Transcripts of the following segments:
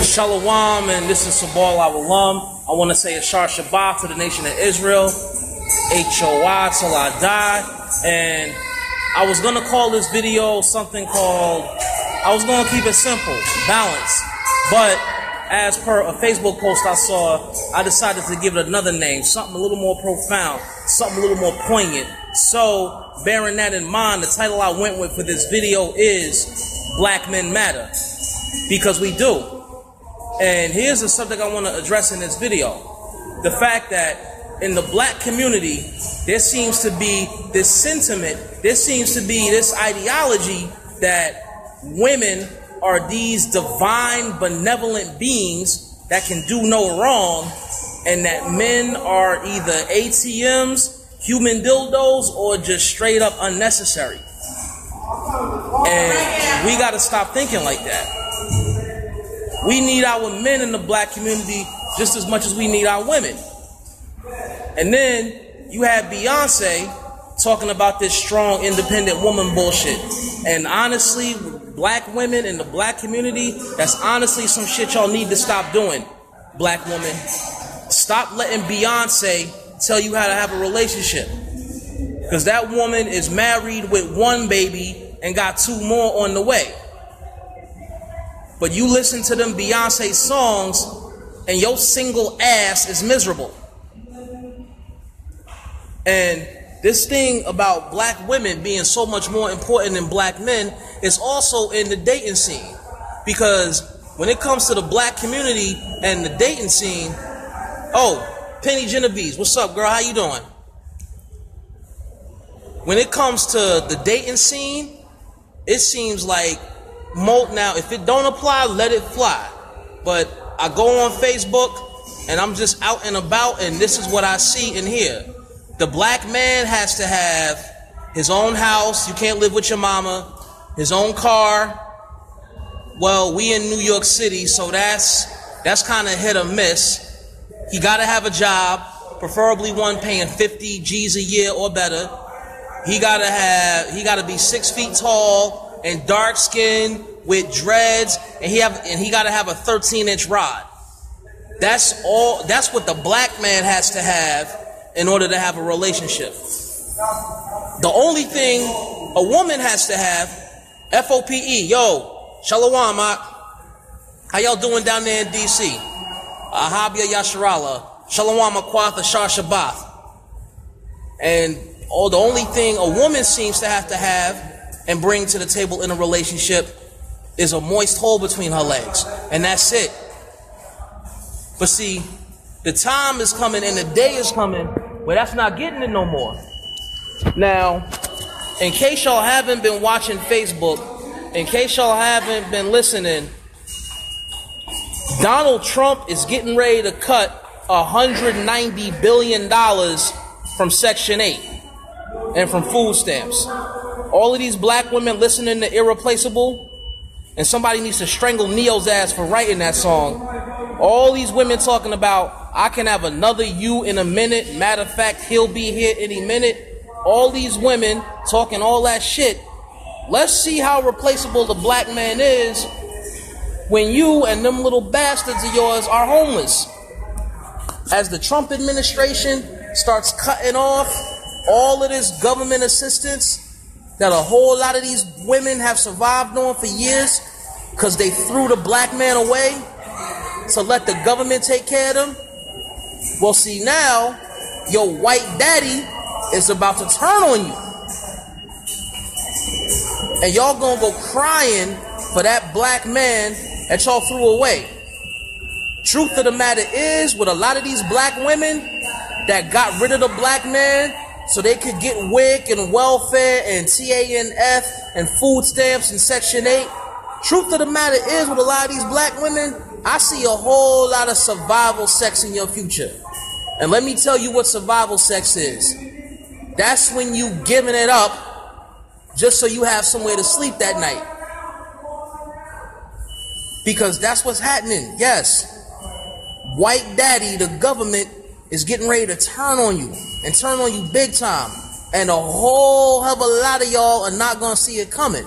Shalom, and this is Sabal Awalam. I want to say a Shar Shabbat to the nation of Israel. H.O.I. till I die. And I was going to call this video something called, I was going to keep it simple, balance. But as per a Facebook post I saw, I decided to give it another name, something a little more profound, something a little more poignant. So, bearing that in mind, the title I went with for this video is Black Men Matter. Because we do. And here's the subject I want to address in this video. The fact that in the black community, there seems to be this sentiment, there seems to be this ideology that women are these divine, benevolent beings that can do no wrong, and that men are either ATMs, human dildos, or just straight up unnecessary. And we got to stop thinking like that. We need our men in the black community just as much as we need our women. And then you have Beyonce talking about this strong, independent woman bullshit. And honestly, black women in the black community, that's honestly some shit y'all need to stop doing, black women. Stop letting Beyonce tell you how to have a relationship. Because that woman is married with one baby and got 2 more on the way. But you listen to them Beyonce songs and your single ass is miserable. And this thing about black women being so much more important than black men is also in the dating scene. Because when it comes to the black community and the dating scene, oh, Penny Genovese, what's up, girl? How you doing? When it comes to the dating scene, it seems like now, if it don't apply, let it fly. But I go on Facebook and I'm just out and about, and this is what I see and hear. The black man has to have his own house. You can't live with your mama. His own car. Well, we in New York City, so that's kind of hit or miss. He got to have a job, preferably one paying 50 G's a year or better. He got to be 6 feet tall and dark skinned with dreads, and he got to have a 13-inch rod. That's what the black man has to have in order to have a relationship. The only thing a woman has to have, FOPE, yo, Shalom, how y'all doing down there in DC? Ahabia Yasharala, Shalom Akwatha Shar Shabbat. And the only thing a woman seems to have and bring to the table in a relationship is a moist hole between her legs. And that's it. But see, the time is coming and the day is coming where that's not getting it no more. Now, in case y'all haven't been watching Facebook, in case y'all haven't been listening, Donald Trump is getting ready to cut $190 billion from Section 8 and from food stamps. All of these black women listening to Irreplaceable, and somebody needs to strangle Neo's ass for writing that song. All these women talking about, I can have another you in a minute. Matter of fact, he'll be here any minute. All these women talking all that shit. Let's see how replaceable the black man is when you and them little bastards of yours are homeless. As the Trump administration starts cutting off all of this government assistance that a whole lot of these women have survived on for years because they threw the black man away to let the government take care of them. Well, see, now your white daddy is about to turn on you. And y'all gonna go crying for that black man that y'all threw away. Truth of the matter is, with a lot of these black women that got rid of the black man so they could get WIC and welfare and TANF and food stamps and Section 8. Truth of the matter is, with a lot of these black women, I see a whole lot of survival sex in your future. And let me tell you what survival sex is. That's when you giving it up just so you have somewhere to sleep that night. Because that's what's happening. Yes. White daddy, the government, is getting ready to turn on you. And turn on you big time. And a whole hell of a lot of y'all are not going to see it coming.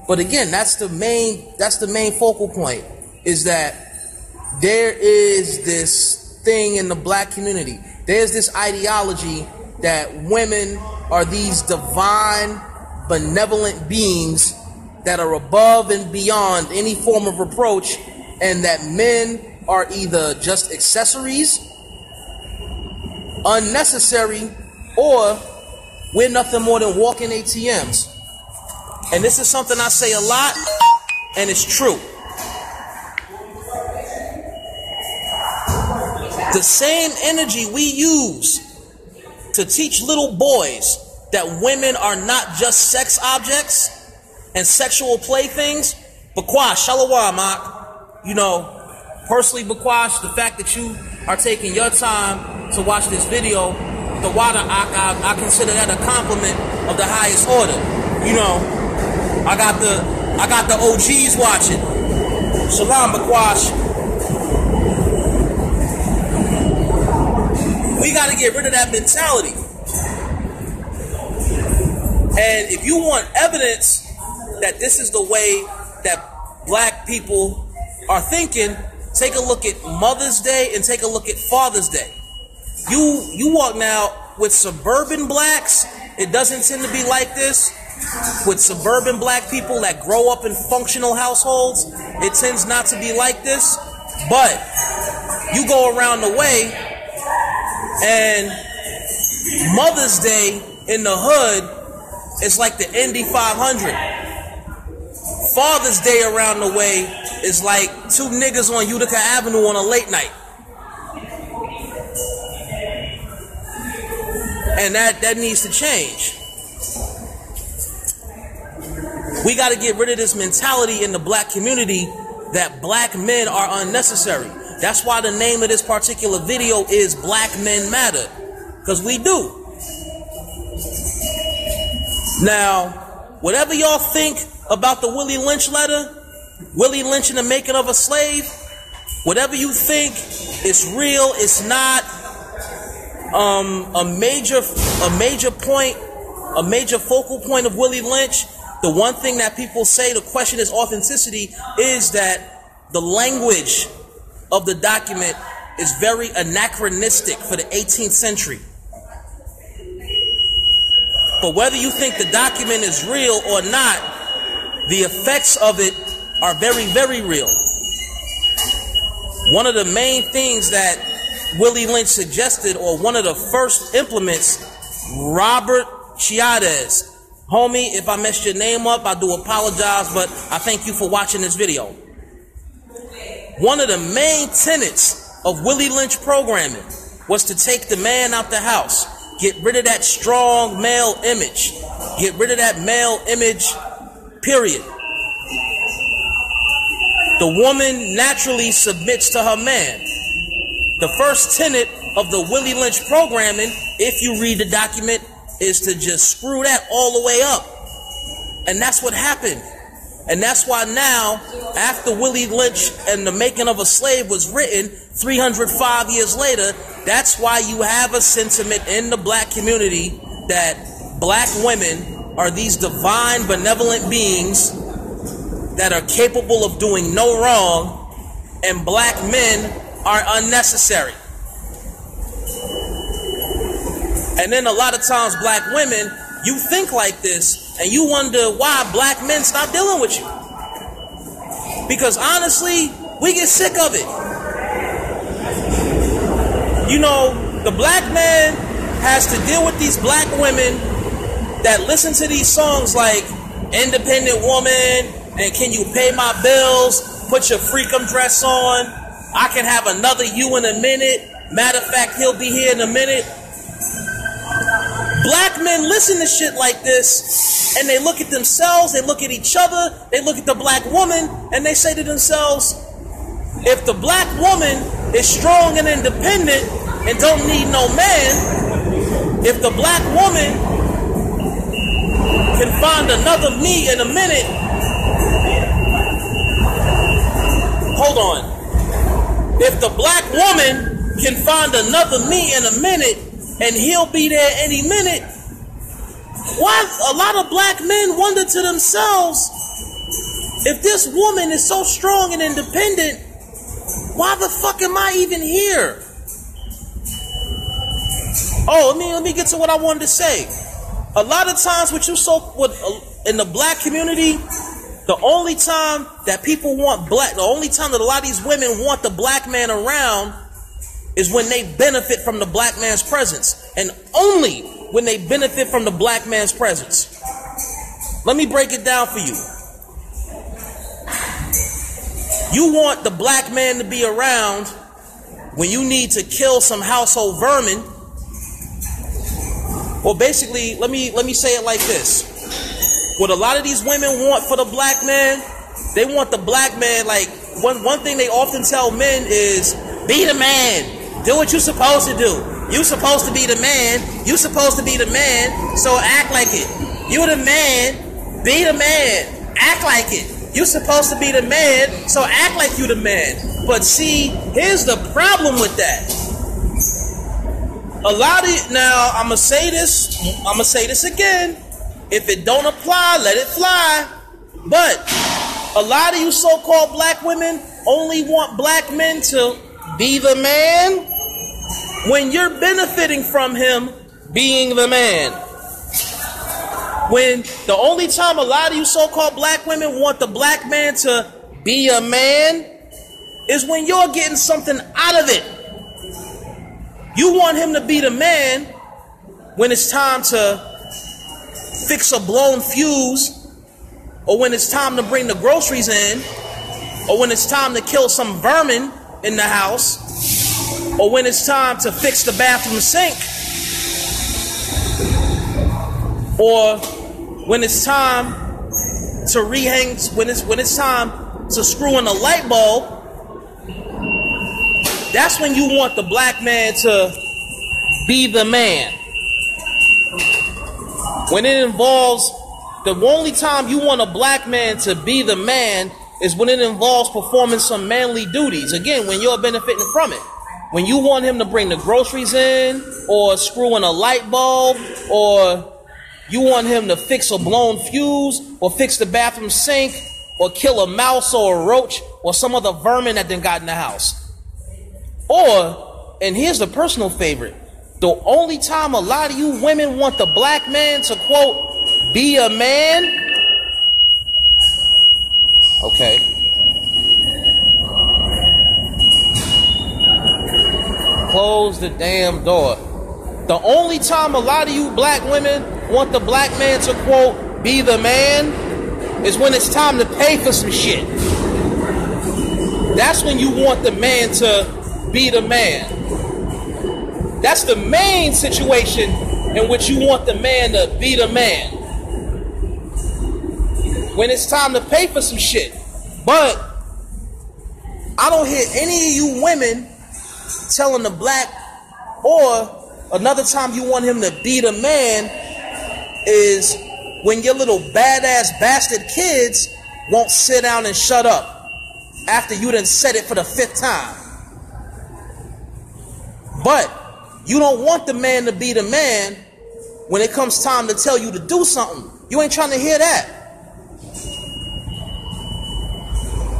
But again, that's the main focal point. Is that there is this thing in the black community. There's this ideology that women are these divine, benevolent beings that are above and beyond any form of reproach, and that men are either just accessories, unnecessary, or we're nothing more than walking ATMs. And this is something I say a lot, and it's true. The same energy we use to teach little boys that women are not just sex objects and sexual playthings. Bakwash, shalawam, you know, personally, Bakwash, the fact that you are taking your time to watch this video, the water, I consider that a compliment of the highest order. You know, I got the OGs watching. Shalom, Bakwash. We got to get rid of that mentality. And if you want evidence that this is the way that black people are thinking, take a look at Mother's Day and take a look at Father's Day. You walk now with suburban blacks, it doesn't tend to be like this. With suburban black people that grow up in functional households, it tends not to be like this. But you go around the way, and Mother's Day in the hood is like the Indy 500. Father's Day around the way is like two niggas on Utica Avenue on a late night. And that needs to change. We got to get rid of this mentality in the black community that black men are unnecessary. That's why the name of this particular video is Black Men Matter. Because we do. Now, whatever y'all think about the Willie Lynch letter, Willie Lynch and the making of a slave, whatever you think, it's real, it's not, a major focal point of Willie Lynch. The one thing that people say to question his authenticity is that the language of the document is very anachronistic for the 18th century. But whether you think the document is real or not, the effects of it are very, very real. One of the main things that Willie Lynch suggested, or one of the first implements, Robert Chiades. Homie, if I messed your name up, I do apologize, but I thank you for watching this video. One of the main tenets of Willie Lynch programming was to take the man out the house, get rid of that strong male image, get rid of that male image, period. The woman naturally submits to her man. The first tenet of the Willie Lynch programming, if you read the document, is to just screw that all the way up. And that's what happened. And that's why now, after Willie Lynch and the making of a slave was written 305 years later, that's why you have a sentiment in the black community that black women are these divine, benevolent beings that are capable of doing no wrong, and black men are unnecessary. And then a lot of times black women, you think like this, and you wonder why black men stop dealing with you. Because honestly, we get sick of it. You know, the black man has to deal with these black women that listen to these songs like Independent Woman and Can You Pay My Bills, Put Your Freakum Dress On, I Can Have Another You in a Minute, matter of fact, He'll Be Here in a Minute. Black men listen to shit like this, and they look at themselves, they look at each other, they look at the black woman, and they say to themselves, if the black woman is strong and independent and don't need no man, if the black woman can find another me in a minute, hold on, if the black woman can find another me in a minute, and he'll be there any minute, why a lot of black men wonder to themselves, if this woman is so strong and independent, why the fuck am I even here? Oh, let me get to what I wanted to say. A lot of times in the black community, the only time that people want the only time that a lot of these women want the black man around is when they benefit from the black man's presence. And only when they benefit from the black man's presence. Let me break it down for you. You want the black man to be around when you need to kill some household vermin. Well, basically, let me say it like this. What a lot of these women want for the black man, they want the black man, like, one thing they often tell men is, be the man. Do what you're supposed to do. You supposed to be the man. You supposed to be the man, so act like it. You the man. Be the man. Act like it. You supposed to be the man, so act like you the man. But see, here's the problem with that. Now, I'm going to say this again. If it don't apply, let it fly. But a lot of you so-called black women only want black men to be the man when you're benefiting from him being the man. When the only time a lot of you so-called black women want the black man to be a man is when you're getting something out of it. You want him to be the man when it's time to fix a blown fuse, or when it's time to bring the groceries in, or when it's time to kill some vermin in the house, or when it's time to fix the bathroom sink, or when it's time to when it's time to screw in a light bulb. That's when you want the black man to be the man. When it involves, the only time you want a black man to be the man is when it involves performing some manly duties. Again, when you're benefiting from it. When you want him to bring the groceries in, or screw in a light bulb, or you want him to fix a blown fuse, or fix the bathroom sink, or kill a mouse or a roach, or some other vermin that then got in the house. Or, and here's the personal favorite, the only time a lot of you women want the black man to, quote, be a man. Okay. Close the damn door. The only time a lot of you black women want the black man to, quote, be the man is when it's time to pay for some shit. That's when you want the man to be the man. That's the main situation in which you want the man to be the man. When it's time to pay for some shit. But I don't hear any of you women telling the black, or another time you want him to be the man is when your little badass bastard kids won't sit down and shut up after you done said it for the 5th time. But you don't want the man to be the man when it comes time to tell you to do something. You ain't trying to hear that.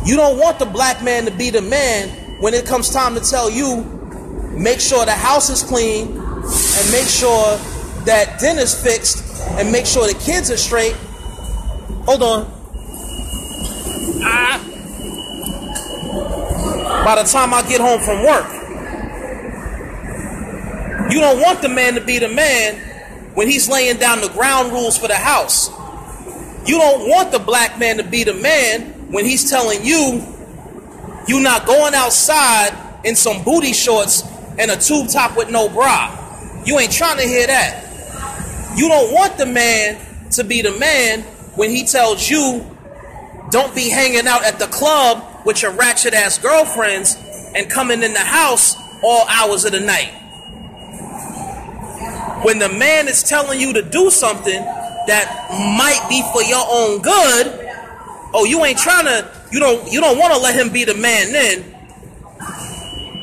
You don't want the black man to be the man when it comes time to tell you, make sure the house is clean, and make sure that dinner's fixed, and make sure the kids are straight. Hold on. By the time I get home from work. You don't want the man to be the man when he's laying down the ground rules for the house. You don't want the black man to be the man when he's telling you you're not going outside in some booty shorts and a tube top with no bra. You ain't trying to hear that. You don't want the man to be the man when he tells you don't be hanging out at the club with your ratchet ass girlfriends and coming in the house all hours of the night. When the man is telling you to do something that might be for your own good, oh, you ain't trying to, you don't want to let him be the man then.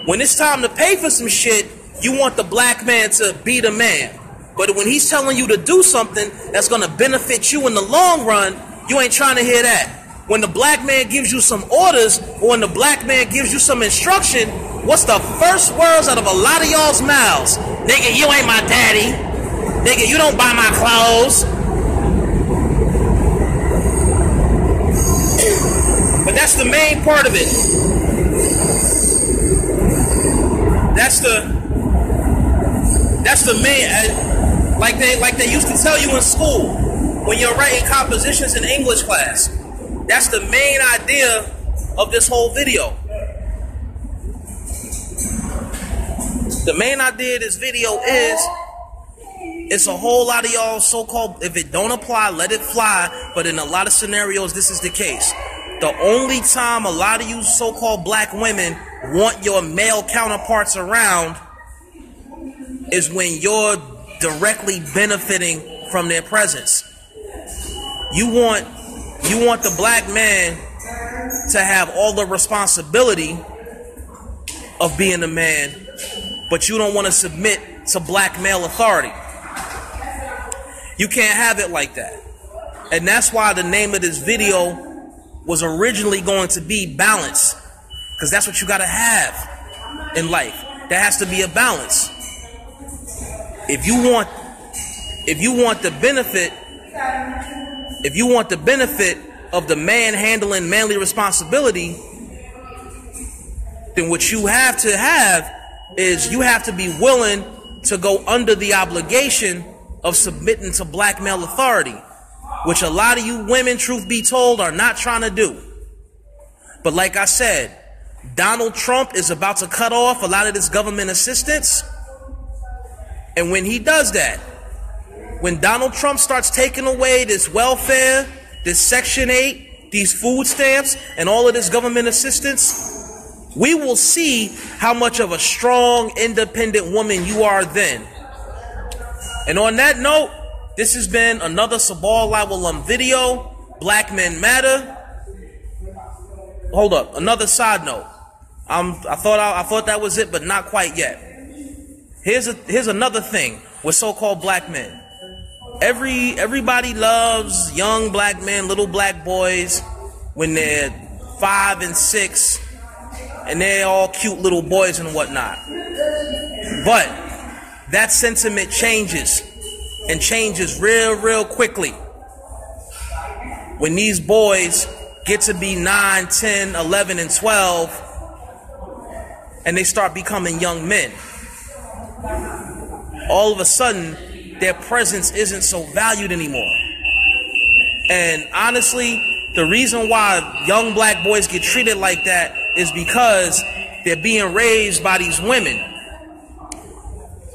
When it's time to pay for some shit, you want the black man to be the man. But when he's telling you to do something that's going to benefit you in the long run, you ain't trying to hear that. when the black man gives you some orders, or when the black man gives you some instruction, what's the first words out of a lot of y'all's mouths? Nigga, you ain't my daddy. Nigga, you don't buy my clothes. But that's the main part of it. That's the main, like they used to tell you in school when you're writing compositions in English class. That's the main idea of this whole video. The main idea of this video is, it's a whole lot of y'all so-called, if it don't apply, let it fly. But in a lot of scenarios, this is the case. The only time a lot of you so-called black women want your male counterparts around is when you're directly benefiting from their presence. You want the black man to have all the responsibility of being a man, but you don't want to submit to black male authority. You can't have it like that. And that's why the name of this video was originally going to be balance, because that's what you got to have in life. There has to be a balance. If you want the benefit of the man handling manly responsibility, then what you have to have is you have to be willing to go under the obligation of submitting to black male authority, which a lot of you women, truth be told, are not trying to do. But like I said, Donald Trump is about to cut off a lot of this government assistance. And when he does that, when Donald Trump starts taking away this welfare, this Section 8, these food stamps, and all of this government assistance, we will see how much of a strong, independent woman you are then. And on that note, this has been another Sabal Lawal video. Black Men Matter. Hold up, another side note. I thought that was it, but not quite yet. Here's another thing with so-called black men. Everybody loves young black men, little black boys, when they're 5 and 6, and they're all cute little boys and whatnot. But that sentiment changes, and changes real quickly when these boys get to be 9, 10, 11, and 12, and they start becoming young men. All of a sudden, their presence isn't so valued anymore. And honestly, the reason why young black boys get treated like that is because they're being raised by these women.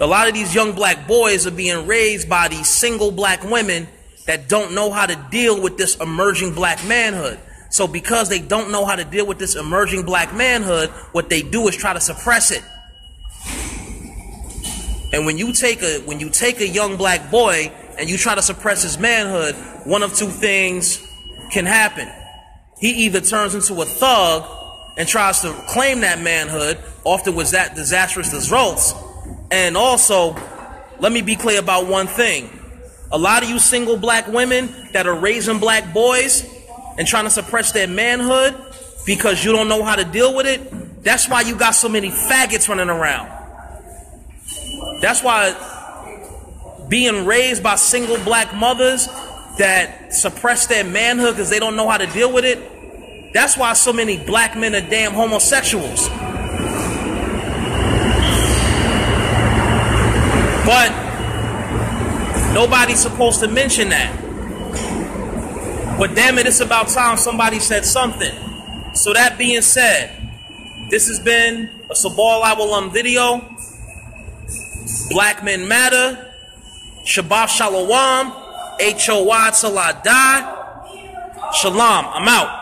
A lot of these young black boys are being raised by these single black women that don't know how to deal with this emerging black manhood. So because they don't know how to deal with this emerging black manhood, what they do is try to suppress it. And when you take a young black boy and you try to suppress his manhood, one of two things can happen. He either turns into a thug and tries to claim that manhood, often with that disastrous results. And also, let me be clear about one thing. A lot of you single black women that are raising black boys and trying to suppress their manhood because you don't know how to deal with it, that's why you got so many faggots running around. That's why being raised by single black mothers that suppress their manhood because they don't know how to deal with it, that's why so many black men are damn homosexuals. But nobody's supposed to mention that. But damn it, it's about time somebody said something. So that being said, this has been a Sabal Lawal video. Black Men Matter. Shabbat Shalom. H.O.I. till I die. Shalom. I'm out.